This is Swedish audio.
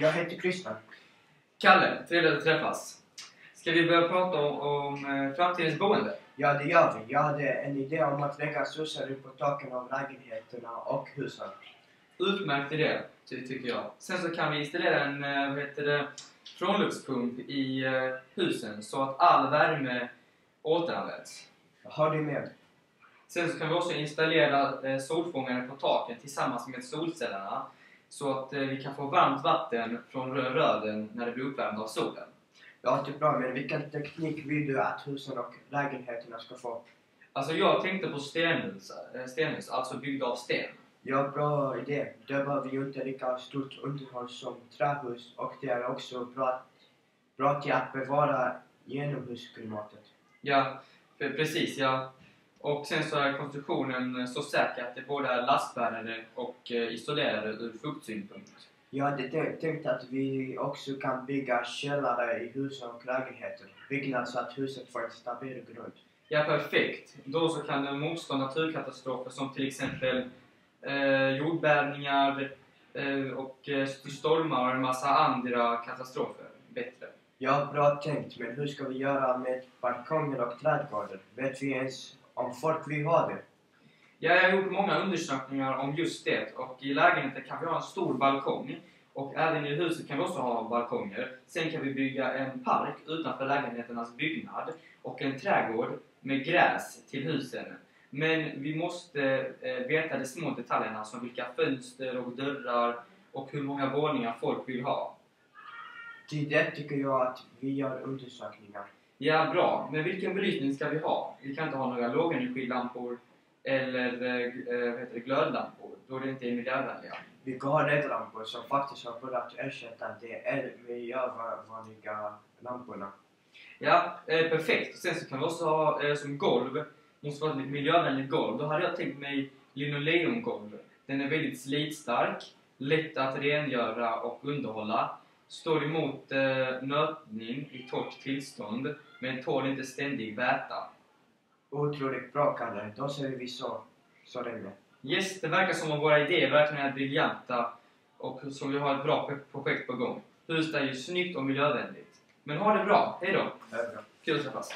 Jag heter Christian. Kalle, trevligt att träffas. Ska vi börja prata om framtidens boende? Ja, det gör vi. Jag hade en idé om att lägga slussar på taken av lägenheterna och husen. Utmärkt idé, tycker jag. Sen så kan vi installera en frånluftspump i husen så att all värme återanvänds. Har du med? Sen så kan vi också installera solfångare på taken tillsammans med solcellerna så att vi kan få varmt vatten från rören när det blir uppvärmt av solen. Ja, det är bra. Men vilken teknik vill du att husen och lägenheterna ska få? Alltså jag tänkte på stenhus, alltså byggda av sten. Ja, bra idé. Det behöver ju inte lika stort underhåll som trähus och det är också bra till att bevara genomhusklimatet. Ja, precis ja. Och sen så är konstruktionen så säker att det både är lastbärare och isolerade ur fuktsynpunkt. Jag hade tänkt att vi också kan bygga källare i husen och lägenheter. Byggnad så att huset får en stabil grund. Ja, perfekt. Då så kan den motstå naturkatastrofer som till exempel jordbävningar och stormar och en massa andra katastrofer bättre. Ja, bra tänkt. Men hur ska vi göra med balkonger och trädgårdar? Vet vi ens om folk vill ha det? Ja, jag har gjort många undersökningar om just det. Och i lägenheten kan vi ha en stor balkong. Och även i huset kan vi också ha balkonger. Sen kan vi bygga en park utanför lägenheternas byggnad. Och en trädgård med gräs till husen. Men vi måste veta de små detaljerna som vilka fönster och dörrar och hur många våningar folk vill ha. Till det tycker jag att vi gör undersökningar. Ja, bra. Men vilken belysning ska vi ha? Vi kan inte ha några lågenergilampor eller glödlampor, då det inte är miljövänliga. Vi kan ha LED-lampor som faktiskt har börjat ersätta de miljövänliga lamporna. Ja, perfekt. Sen så kan vi också ha som golv, måste vara ett miljövänligt golv. Då hade jag tänkt mig linoleumgolv. Den är väldigt slitstark, lätt att rengöra och underhålla. Står emot nötning i torrt tillstånd, men tål inte ständig väta. Otroligt bra, Kalle. Då ser vi så länge. Yes, det verkar som om våra idéer verkligen är briljanta och som vi har ett bra projekt på gång. Huset är ju snyggt och miljövänligt. Men ha det bra, hej då! Det är bra. Kul att träffas.